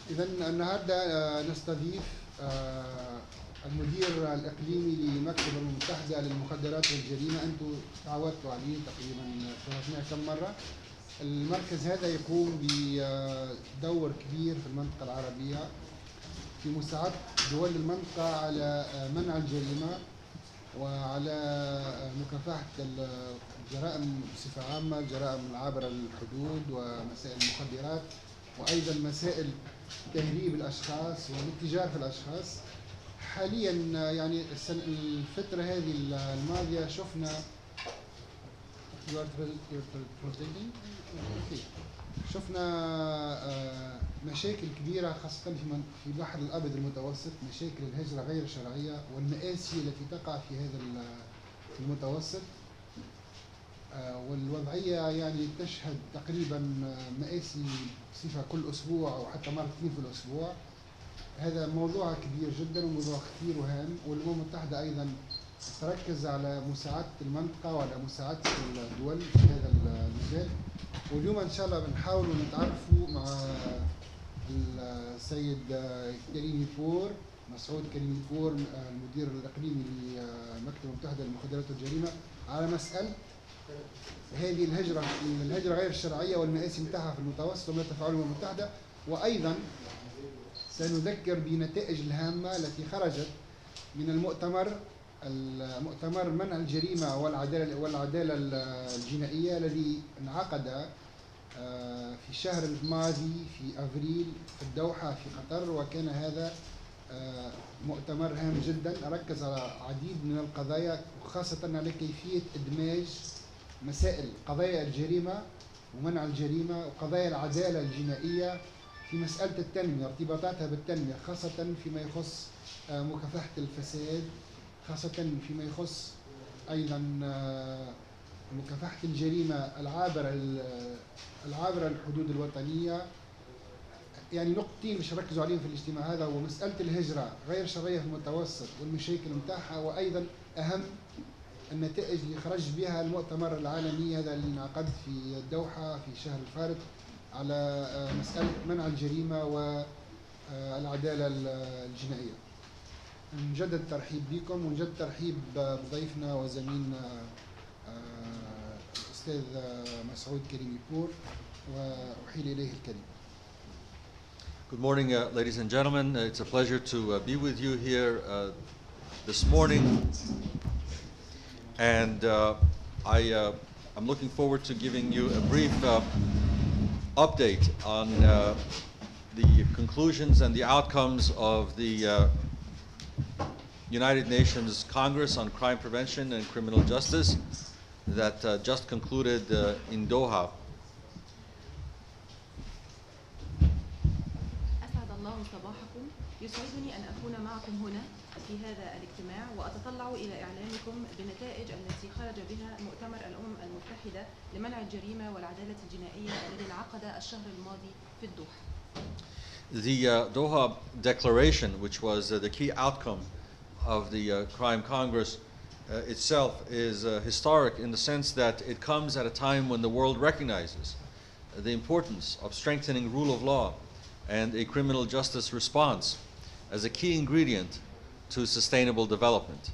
إذا النهارده نستضيف المدير الإقليمي لمكتب الأمم المتحدة للمخدرات والجريمة. أنتم تعودتوا عليه تقريبا شرفناه كم مرة. المركز هذا يقوم بدور كبير في المنطقة العربية في مساعدة دول المنطقة على منع الجريمة وعلى مكافحة الجرائم بصفة عامة، الجرائم العابرة للحدود ومسائل المخدرات، وأيضا مسائل تهريب الأشخاص والاتجار في الأشخاص. حاليا يعني الفترة هذه الماضية شفنا مشاكل كبيرة خاصة في البحر الأبيض المتوسط، مشاكل الهجرة غير الشرعية والمآسي التي تقع في هذا المتوسط. والوضعية يعني تشهد تقريبا مآسي بصفة كل أسبوع أو حتى مرتين في الأسبوع. هذا موضوع كبير جدا وموضوع كثير وهام، والأمم المتحدة أيضا تركز على مساعدة المنطقة وعلى مساعدة الدول في هذا المجال. واليوم إن شاء الله بنحاول نتعرفوا مع السيد كريمي فور، مسعود كريمي فور، المدير الإقليمي لمكتب الأمم المتحدة للمخدرات والجريمة، على مسألة هذه الهجرة غير الشرعية والمآسي نتاعها في المتوسط وما تفعله الأمم المتحدة. وأيضا سنذكر بنتائج الهامة التي خرجت من المؤتمر منع الجريمة والعدالة الجنائية الذي انعقد في الشهر الماضي في أفريل في الدوحة في قطر. وكان هذا مؤتمر هام جدا ركز على عديد من القضايا، وخاصة على كيفية إدماج مسائل قضايا الجريمة ومنع الجريمة وقضايا العدالة الجنائية في مسألة التنمية، ارتباطاتها بالتنمية، خاصة فيما يخص مكافحة الفساد، خاصة فيما يخص أيضا مكافحة الجريمة العابرة للحدود الوطنية. يعني نقطتين مش ركزوا عليهم في الاجتماع هذا، هو مسألة الهجرة غير الشرعية في المتوسط والمشاكل متاعها، وأيضا أهم النتائج اللي خرج بها المؤتمر العالمي هذا اللي انعقد في الدوحة في الشهر الفارط على مسألة منع الجريمة والعدالة الجنائية. نجدد الترحيب بكم ونجدد الترحيب بضيفنا وزميلنا الأستاذ مسعود كريمي فور، وأحيل إليه الكلمة. Good morning, ladies and gentlemen. It's a pleasure to be with you here this morning. And I'm looking forward to giving you a brief update on the conclusions and the outcomes of the United Nations Congress on Crime Prevention and Criminal Justice that just concluded in Doha. يسعدني أن أكون معكم هنا في هذا الاجتماع وأتطلع إلى إعلامكم بالنتائج التي خرج بها مؤتمر الأمم المتحدة لمنع الجريمة والعدالة الجنائية الذي انعقد الشهر الماضي في الدوحة. The Doha Declaration, which was the key outcome of the Crime Congress itself, is historic in the sense that it comes at a time when the world recognizes the importance of strengthening rule of law and a criminal justice response as a key ingredient to sustainable development,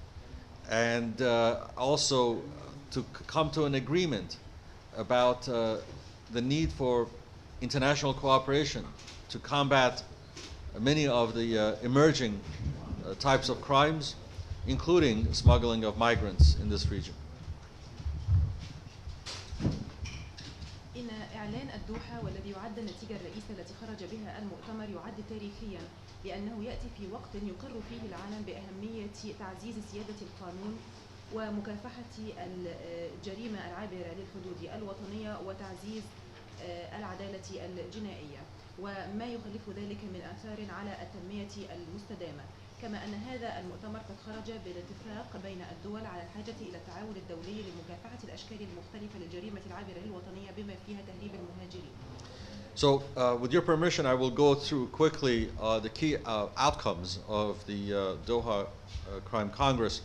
and also to come to an agreement about the need for international cooperation to combat many of the emerging types of crimes, including smuggling of migrants in this region. إعلان الدوحة والذي يعد النتيجة الرئيسة التي خرج بها المؤتمر يعد تاريخيا، لأنه يأتي في وقت يقر فيه العالم بأهمية تعزيز سيادة القانون ومكافحة الجريمة العابرة للحدود الوطنية وتعزيز العدالة الجنائية، وما يخلف ذلك من آثار على التنمية المستدامة. كما أن هذا المؤتمر قد خرج بالاتفاق بين الدول على الحاجة إلى التعاون الدولي لمكافحة الأشكال المختلفة للجريمة العابرة للوطنية بما فيها تهريب المهاجرين. So, with your permission, I will go through quickly the key outcomes of the Doha Crime Congress,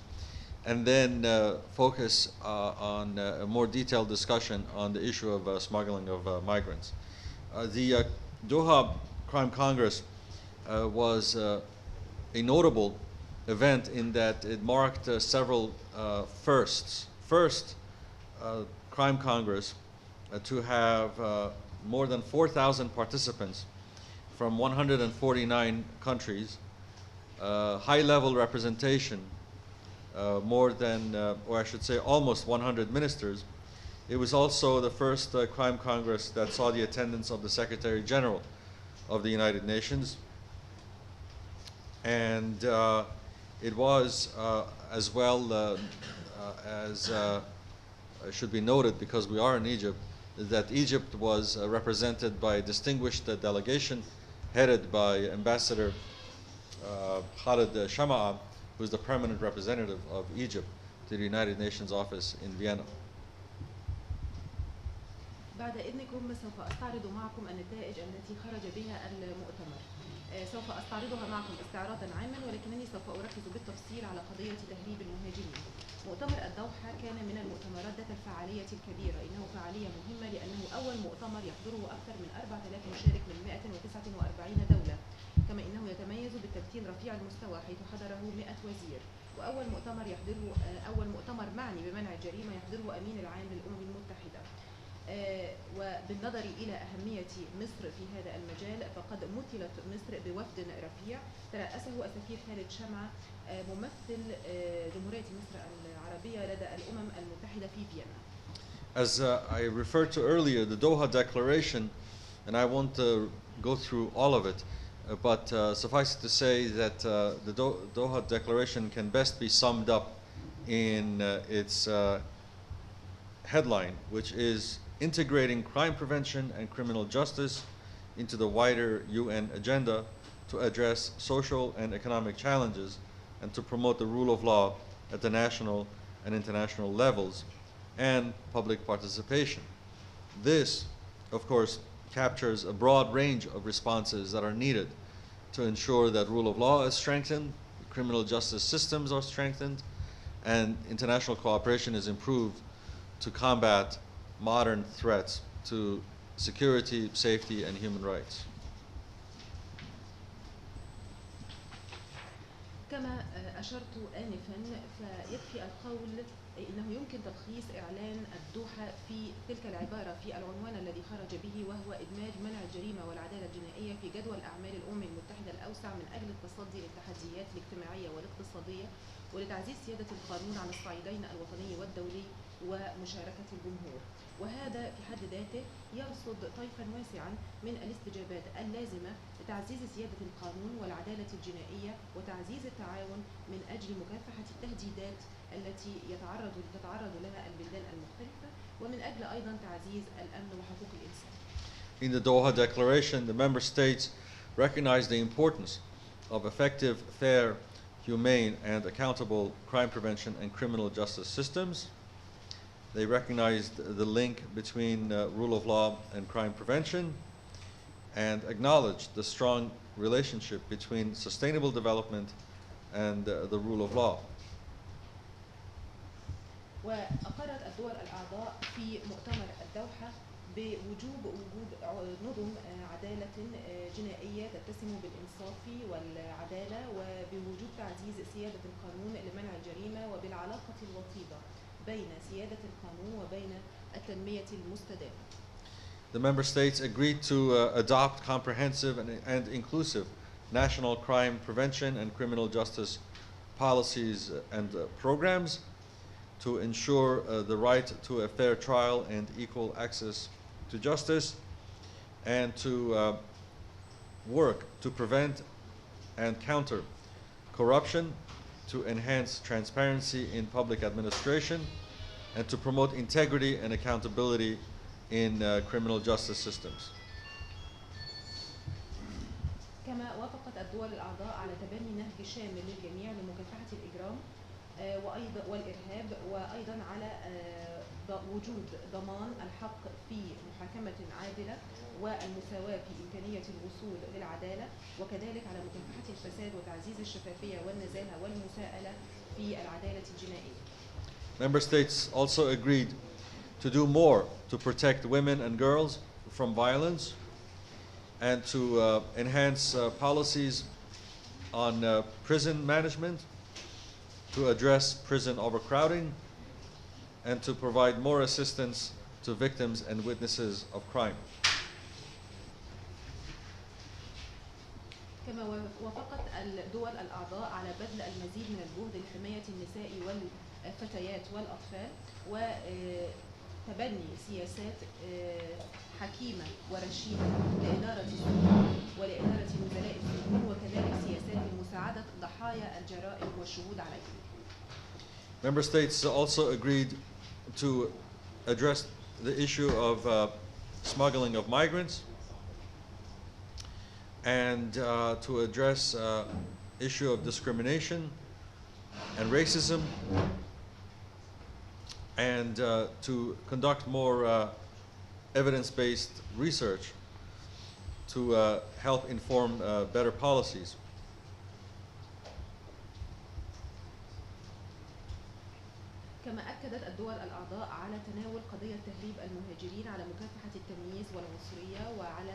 and then focus on a more detailed discussion on the issue of smuggling of migrants. The Doha Crime Congress was a notable event in that it marked several firsts. First, Crime Congress to have more than 4,000 participants from 149 countries, high-level representation, more than, or I should say almost 100 ministers. It was also the first Crime Congress that saw the attendance of the Secretary General of the United Nations. And it was as well as should be noted, because we are in Egypt, that Egypt was represented by a distinguished delegation headed by Ambassador Khalid Shama'a, who is the permanent representative of Egypt to the United Nations office in Vienna. بعد إذنكم سوف أستعرض معكم النتائج التي خرج بها المؤتمر. سوف أستعرضها معكم استعراضا عاما، ولكنني سوف أركز بالتفصيل على قضية تهريب المهاجرين. مؤتمر الدوحة كان من المؤتمرات ذات الفعالية الكبيرة. إنه فعالية مهمة لأنه أول مؤتمر يحضره أكثر من 4000 مشارك من 149 دولة، كما إنه يتميز بالتمثيل رفيع المستوى حيث حضره 100 وزير. وأول مؤتمر يحضره أول مؤتمر معني بمنع الجريمة يحضره أمين العام للأمم المتحدة. وبالنظر إلى أهمية مصر في هذا المجال، فقد مثلت مصر بوفد رفيع ترأسه السفير خالد شمعة ممثل جمهورية مصر العربية لدى الأمم المتحدة في فيينا. As I referred to earlier, the Doha Declaration, and I won't go through all of it, but suffice it to say that the Doha Declaration can best be summed up in its headline, which is integrating crime prevention and criminal justice into the wider UN agenda to address social and economic challenges and to promote the rule of law at the national and international levels and public participation. This, of course, captures a broad range of responses that are needed to ensure that rule of law is strengthened, criminal justice systems are strengthened, and international cooperation is improved to combat modern threats to security, safety, and human rights. كما أشرت آنفا، فيكفي القول إنه يمكن تلخيص إعلان الدوحة في تلك العبارة في العنوان الذي خرج به، وهو إدماج منع الجريمة والعدالة الجنائية في جدول أعمال الأمم المتحدة الأوسع من أجل التصدي للتحديات الاجتماعية والاقتصادية ولتعزيز سيادة القانون على الصعيدين الوطني والدولي ومشاركة الجمهور. وهذا في حد ذاته يرصد طيفا واسعا من الاستجابات اللازمة لتعزيز سيادة القانون والعدالة الجنائية وتعزيز التعاون من أجل مكافحة التهديدات التي تتعرض لها البلدان المختلفة، ومن أجل أيضا تعزيز الأمن وحقوق الإنسان. In the Doha Declaration, the member states recognize the importance of effective, fair, humane, and accountable crime prevention and criminal justice systems. They recognized the link between rule of law and crime prevention and acknowledged the strong relationship between sustainable development and the rule of law. وأقرت الدول الأعضاء في مؤتمر الدوحة بوجوب نظم عدالة جنائية تتسم بالإنصاف والعدالة، وبوجوب تعزيز سيادة القانون لمنع الجريمة، وبالعلاقة الوطيدة بين سيادة القانون وبين التنمية المستدامة. The member states agreed to adopt comprehensive and inclusive national crime prevention and criminal justice policies and programs to ensure the right to a fair trial and equal access to justice, and to work to prevent and counter corruption, to enhance transparency in public administration, and to promote integrity and accountability in criminal justice systems. كما وافقت الدول الأعضاء على تبني نهج شامل للجميع لمكافحة الإجرام وأيضا والإرهاب، وأيضا على وجود ضمان الحق في محاكمة عادلة والمساواة في إمكانية الوصول للعدالة، وكذلك على مكافحة الفساد وتعزيز الشفافية والنزاهة والمساءلة في العدالة الجنائية. Member states also agreed to do more to protect women and girls from violence and to enhance policies on prison management, to address prison overcrowding, and to provide more assistance to victims and witnesses of crime. كما وافقت الدول الأعضاء على بذل المزيد من الجهد لحماية النساء والفتيات والأطفال وتبني سياسات حكيمة ورشيدة لإدارة السجون ولإدارة نزلاء السجون وكذلك سياسات لمساعدة ضحايا الجرائم والشهود عليها. Member states also agreed to address the issue of smuggling of migrants and to address issue of discrimination and racism, and to conduct more evidence-based research to help inform better policies. كما أكدت الدول الأعضاء على تناول قضية تهريب المهاجرين على مكافحة التمييز والعنصرية وعلى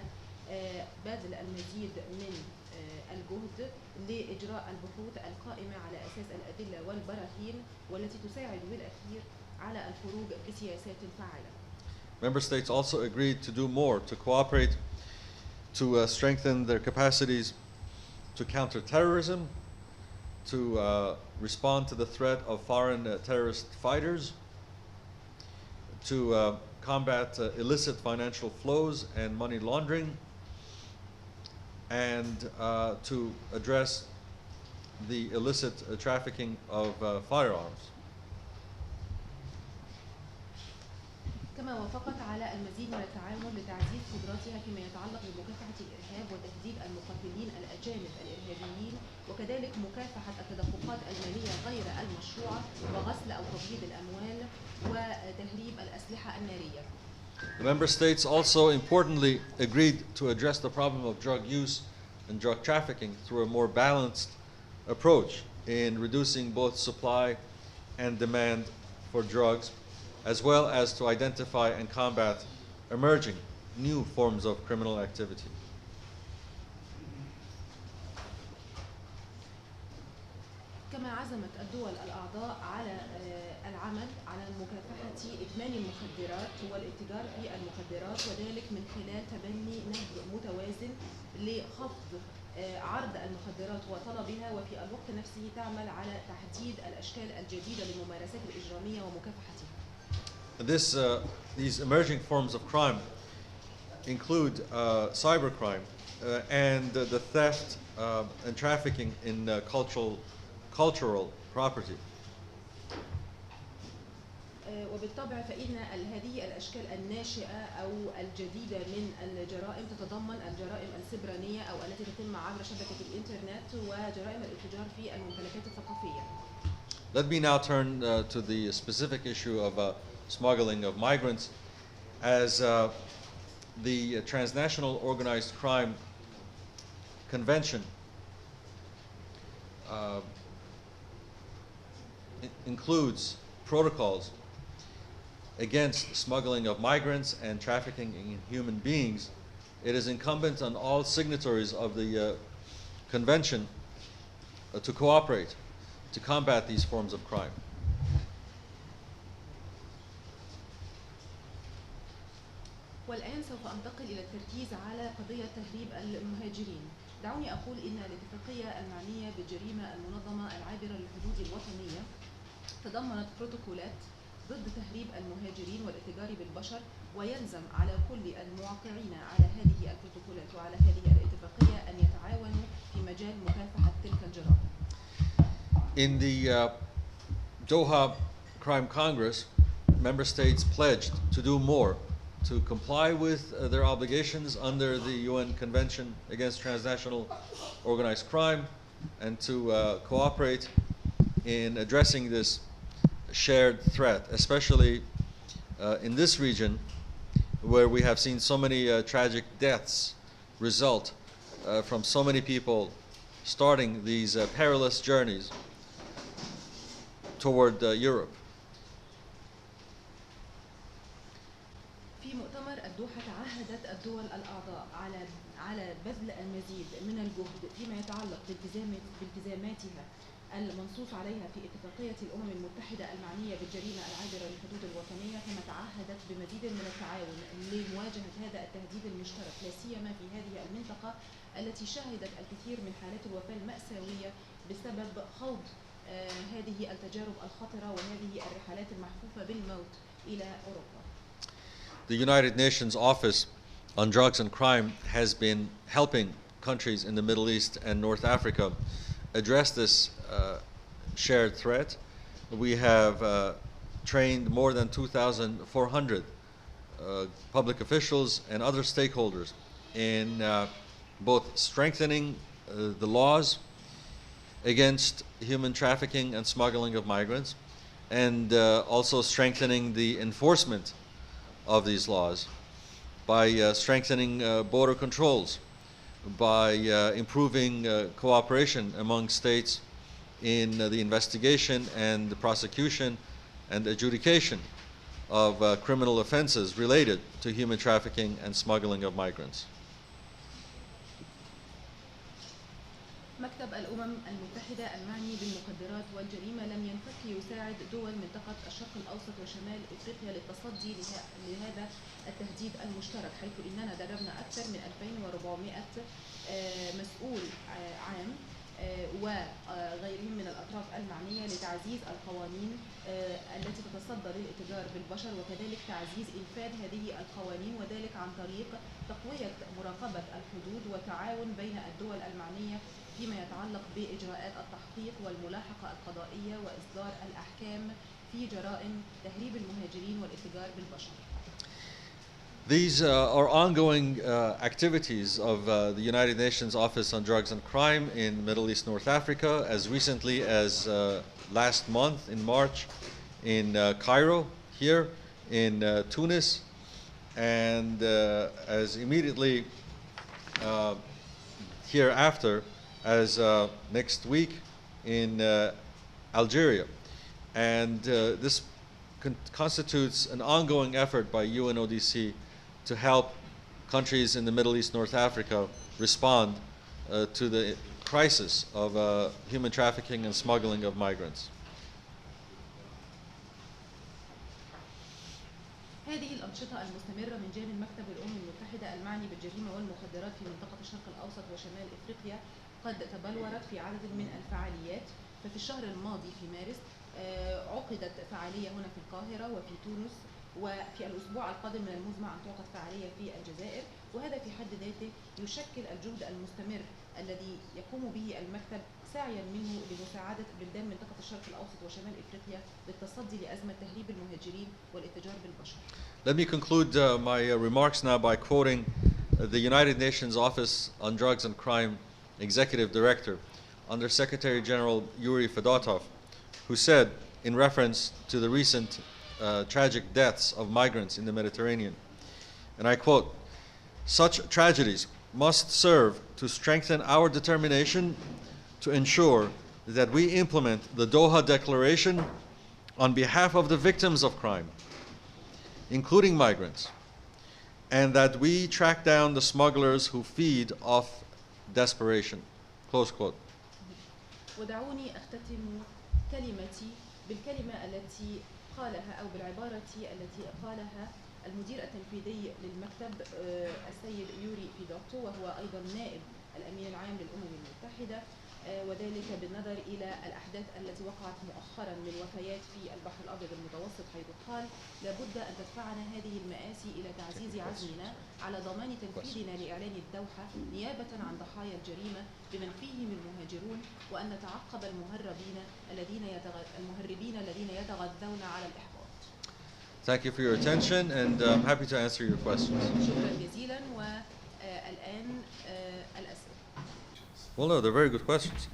بذل المزيد من الجهد لإجراء البحوث القائمة على أساس الأدلة والبراهين والتي تساعد بالأخير على الخروج بسياسات فعالة. Member states also agreed to do more to cooperate to strengthen their capacities to counter terrorism, to respond to the threat of foreign terrorist fighters, to combat illicit financial flows and money laundering, and to address the illicit trafficking of firearms. كما وافقت على المزيد من التعاون لتعزيز قدراتها فيما يتعلق بمكافحة الإرهاب وتهديد المقاتلين الأجانب الإرهابيين وكذلك مكافحة التدفقات المالية غير المشروعة وغسل أو تبييض الأموال وتهريب الأسلحة النارية. The member states also importantly agreed to address the problem of drug use and drug trafficking through a more balanced approach in reducing both supply and demand for drugs, as well as to identify and combat emerging new forms of criminal activity. كما عزمت الدول الأعضاء على العمل على مكافحة إدمان المخدرات والاتجار في المخدرات وذلك من خلال تبني نهج متوازن لخفض عرض المخدرات وطلبها وفي الوقت نفسه تعمل على تحديد الأشكال الجديدة للممارسات الإجرامية ومكافحتها. These emerging forms of crime include cybercrime and the theft and trafficking in cultural property. وبالطبع فإن هذه الأشكال الناشئة أو الجديدة من الجرائم تتضمن الجرائم السبرانية أو التي تتم عبر شبكة الإنترنت وجرائم الاتجار في الممتلكات الثقافية. Let me now turn to the specific issue of smuggling of migrants, as the Transnational Organized Crime Convention includes protocols against smuggling of migrants and trafficking in human beings. It is incumbent on all signatories of the convention to cooperate to combat these forms of crime. والآن سوف أنتقل إلى التركيز على قضية تهريب المهاجرين. دعوني أقول إن الاتفاقية المعنية بالجريمة المنظمة العابرة للحدود الوطنية تضمنت بروتوكولات ضد تهريب المهاجرين والاتجار بالبشر ويلزم على كل الموقعين على هذه البروتوكولات وعلى هذه الاتفاقية أن يتعاونوا في مجال مكافحة تلك الجرائم. In the Doha Crime Congress, member states pledged to do more to comply with their obligations under the UN Convention Against Transnational Organized Crime and to cooperate in addressing this shared threat, especially in this region where we have seen so many tragic deaths result from so many people starting these perilous journeys toward Europe. في في مؤتمر الدوحة تعهدت الدول الأعضاء على بذل المزيد من الجهد فيما يتعلق بالتزاماتها المنصوص عليها في اتفاقية الأمم المتحدة المعنية بالجريمة العابرة للحدود الوطنية، كما تعهدت بمزيد من التعاون لمواجهة هذا التهديد المشترك، لا سيما في هذه المنطقة التي شهدت الكثير من حالات الوفاة المأساوية بسبب خوض هذه التجارب الخطرة وهذه الرحلات المحفوفة بالموت إلى أوروبا. The United Nations Office on Drugs and Crime has been helping countries in the Middle East and North Africa address this shared threat. We have trained more than 2,400 public officials and other stakeholders in both strengthening the laws against human trafficking and smuggling of migrants, and also strengthening the enforcement of these laws by strengthening border controls, by improving cooperation among states in the investigation and the prosecution and adjudication of criminal offenses related to human trafficking and smuggling of migrants. مكتب الأمم المتحدة المعني بالمخدرات والجريمة لم ينفك يساعد دول منطقة الشرق الأوسط وشمال إفريقيا للتصدي لهذا التهديد المشترك، حيث إننا دربنا أكثر من 2400 مسؤول عام وغيرهم من الأطراف المعنية لتعزيز القوانين التي تتصدى للاتجار بالبشر، وكذلك تعزيز إنفاذ هذه القوانين، وذلك عن طريق تقوية مراقبة الحدود وتعاون بين الدول المعنية فيما يتعلق بإجراءات التحقيق والملاحقة القضائية وإصدار الأحكام في جرائم تهريب المهاجرين والاتجار بالبشر. These are ongoing activities of the United Nations Office on Drugs and Crime in Middle East, North Africa, as recently as last month in March in Cairo, here in Tunis, and as immediately hereafter as next week in Algeria. And this constitutes an ongoing effort by UNODC to help countries in the Middle East, North Africa respond to the crisis of human trafficking and smuggling of migrants. هذه الأنشطة المستمرة من جانب مكتب الأمم المتحدة المعني بالجريمة والمخدرات في منطقة الشرق الأوسط وشمال إفريقيا قد تبلورت في عدد من الفعاليات. ففي الشهر الماضي في مارس عقدت فعالية هنا في القاهرة وفي تونس، وفي الأسبوع القادم من المزمع أن تعقد فعالية في الجزائر، وهذا في حد ذاته يشكل الجهد المستمر الذي يقوم به المكتب سعيا منه لمساعدة بلدان منطقة الشرق الأوسط وشمال إفريقيا للتصدي لأزمة تهريب المهاجرين والاتجار بالبشر. Let me conclude my remarks now by quoting the United Nations Office on Drugs and Crime Executive Director, Under Secretary General Yuri Fedotov, who said, in reference to the recent tragic deaths of migrants in the Mediterranean, and I quote, "Such tragedies must serve to strengthen our determination to ensure that we implement the Doha Declaration on behalf of the victims of crime, including migrants, and that we track down the smugglers who feed off desperation." Close quote. ودعوني أختتم كلمتي بالكلمة التي قالها أو بالعبارة التي قالها المدير التنفيذي للمكتب السيد يوري فيدوتو، وهو أيضا نائب الأمين العام للأمم المتحدة، وذلك بالنظر إلى الأحداث التي وقعت مؤخرا من وفيات في البحر الأبيض المتوسط، حيث قال لابد أن تدفعنا هذه المآسي إلى تعزيز عزمنا على ضمان تنفيذنا لإعلان الدوحة نيابة عن ضحايا الجريمة بمن فيهم المهاجرون، وأن نتعقب المهربين الذين يتغذون على الإحباط. Thank you for your attention, and I'm happy to answer your questions. شكرا جزيلا، والآن الأسئلة. Well, no, they're very good questions.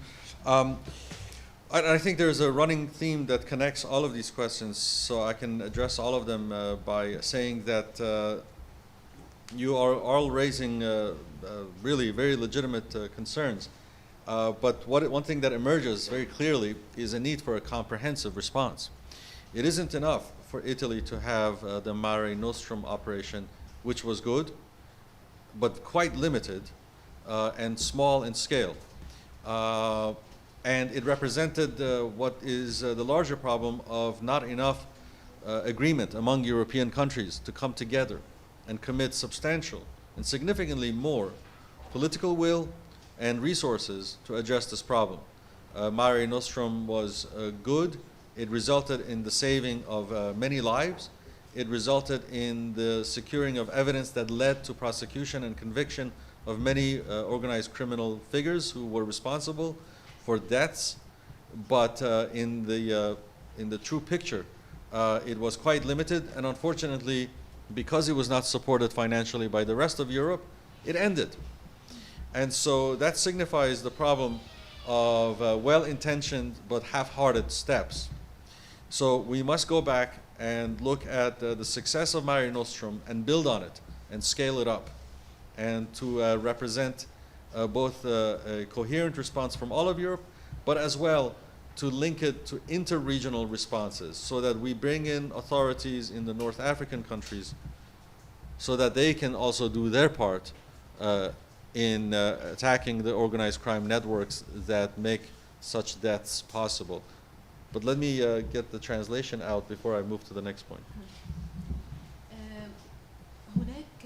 I think there's a running theme that connects all of these questions, so I can address all of them by saying that you are all raising really very legitimate concerns. But one thing that emerges very clearly is a need for a comprehensive response. It isn't enough for Italy to have the Mare Nostrum operation, which was good, but quite limited and small in scale. And it represented what is the larger problem of not enough agreement among European countries to come together and commit substantial and significantly more political will and resources to address this problem. Mare Nostrum was good. It resulted in the saving of many lives. It resulted in the securing of evidence that led to prosecution and conviction of many organized criminal figures who were responsible for deaths. But in the true picture, it was quite limited, and unfortunately, because it was not supported financially by the rest of Europe, it ended. And so that signifies the problem of well-intentioned but half-hearted steps. So we must go back and look at the success of Mare Nostrum and build on it and scale it up, and to represent both a coherent response from all of Europe, but as well to link it to inter-regional responses, so that we bring in authorities in the North African countries so that they can also do their part in attacking the organized crime networks that make such deaths possible. But let me get the translation out before I move to the next point. هناك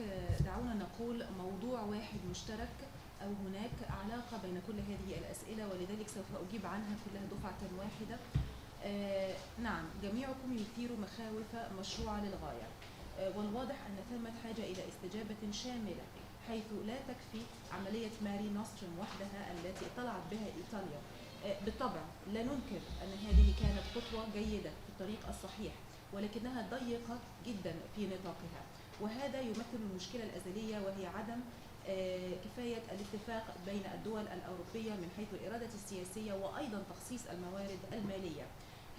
دعونا نقول موضوع واحد مشترك، أو هناك علاقة بين كل هذه الأسئلة، ولذلك سوف أجيب عنها كلها دفعة واحدة. نعم، جميعكم يثير مخاوف مشروعة للغاية، والواضح أن ثمة حاجة إلى استجابة شاملة، حيث لا تكفي عملية ماري نوستروم وحدها التي اطلعت بها إيطاليا. بالطبع لا ننكر أن هذه كانت خطوة جيدة في الطريق الصحيح، ولكنها ضيقة جدا في نطاقها، وهذا يمثل المشكلة الأزلية، وهي عدم كفاية الاتفاق بين الدول الأوروبية من حيث الإرادة السياسية وأيضا تخصيص الموارد المالية.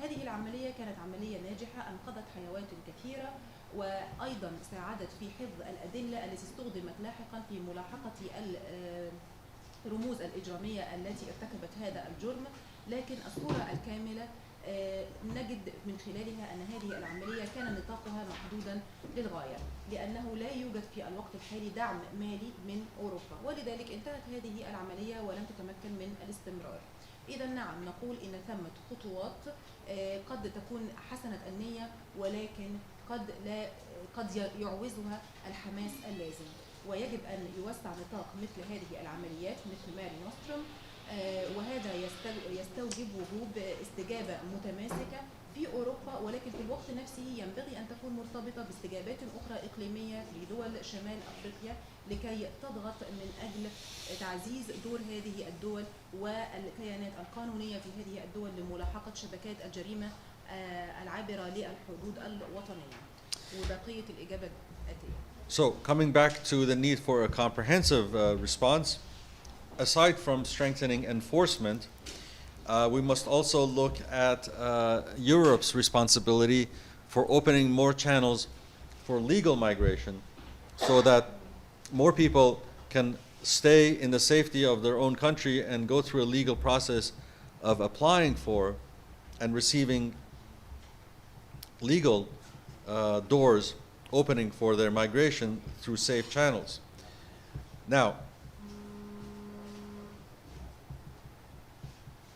هذه العملية كانت عملية ناجحة، أنقذت حيوات كثيرة، وأيضا ساعدت في حفظ الأدلة التي استخدمت لاحقا في ملاحقة الرموز الإجرامية التي ارتكبت هذا الجرم. لكن الصورة الكاملة نجد من خلالها أن هذه العملية كان نطاقها محدودا للغاية، لأنه لا يوجد في الوقت الحالي دعم مالي من أوروبا، ولذلك انتهت هذه العملية ولم تتمكن من الاستمرار. إذا نعم، نقول إن ثمة خطوات قد تكون حسنة النية، ولكن قد يعوزها الحماس اللازم، ويجب أن يوسع نطاق مثل هذه العمليات مثل ماري نوستروم، وهذا يستوجب وجوب استجابة متماسكة في أوروبا، ولكن في الوقت نفسه ينبغي أن تكون مرتبطة باستجابات أخرى إقليمية في دول شمال أفريقيا لكي تضغط من أجل تعزيز دور هذه الدول والكيانات القانونية في هذه الدول لملاحقة شبكات الجريمة العابرة للحدود الوطنية. وبقية الإجابة الآتية. So, coming back to the need for a comprehensive response, aside from strengthening enforcement, we must also look at Europe's responsibility for opening more channels for legal migration so that more people can stay in the safety of their own country and go through a legal process of applying for and receiving legal doors opening for their migration through safe channels. Now,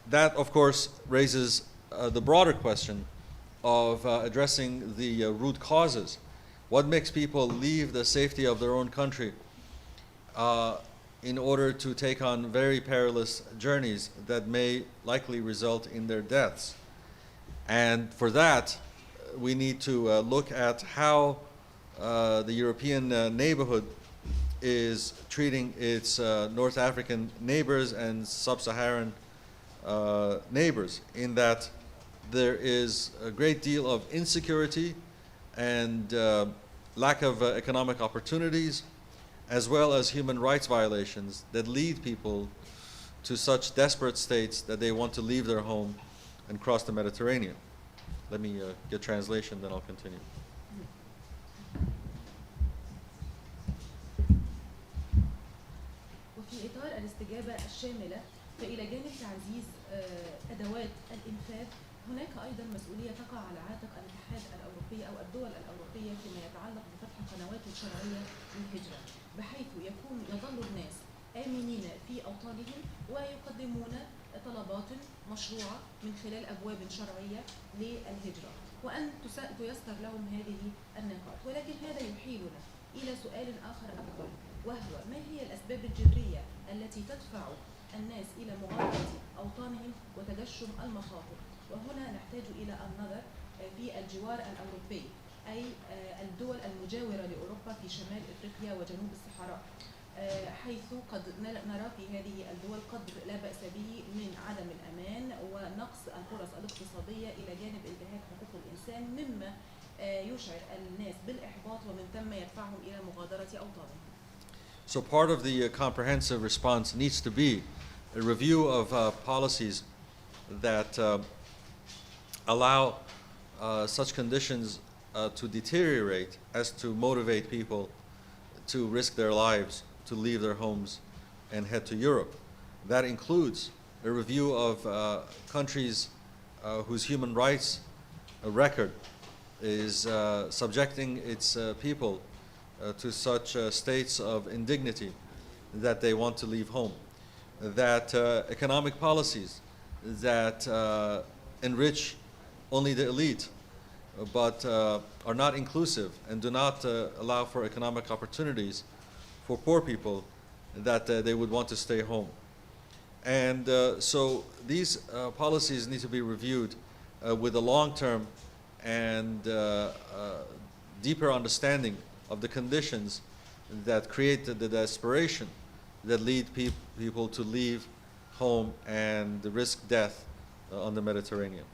that of course raises the broader question of addressing the root causes. What makes people leave the safety of their own country in order to take on very perilous journeys that may likely result in their deaths? And for that, we need to look at how the European neighborhood is treating its North African neighbors and sub-Saharan neighbors, in that there is a great deal of insecurity and lack of economic opportunities, as well as human rights violations that lead people to such desperate states that they want to leave their home and cross the Mediterranean. Let me get translation, then I'll continue. وفي إطار الاستجابة الشاملة، فإلى جانب تعزيز أدوات الإنفاذ هناك أيضا مسؤولية تقع على عاتق الاتحاد الأوروبي أو الدول الأوروبية فيما يتعلق بفتح قنوات شرعية للهجرة، بحيث يظل الناس آمنين في أوطانهم ويقدمون طلبات مشروعة من خلال أبواب شرعية للهجرة، وأن تيسر لهم هذه النقاط. ولكن هذا يحيلنا إلى سؤال آخر أكبر، وهو ما هي الأسباب الجذرية التي تدفع الناس إلى مغادرة أوطانهم وتجشم المخاطر؟ وهنا نحتاج إلى النظر في الجوار الأوروبي، أي الدول المجاورة لأوروبا في شمال إفريقيا وجنوب الصحراء، حيث قد نرى في هذه الدول قدر لا بأس به من عدم الأمان ونقص الفرص الاقتصادية إلى جانب انتهاك حقوق الإنسان، مما يشعر الناس بالإحباط ومن ثم يدفعهم إلى مغادرة أوطانهم. So part of the comprehensive response needs to be a review of policies that allow such conditions to deteriorate as to motivate people to risk their lives, to leave their homes and head to Europe. That includes a review of countries whose human rights record is subjecting its people to such states of indignity that they want to leave home. That economic policies that enrich only the elite but are not inclusive and do not allow for economic opportunities for poor people, that they would want to stay home. And so these policies need to be reviewed with a long-term and deeper understanding of the conditions that create the desperation that lead people to leave home and risk death on the Mediterranean.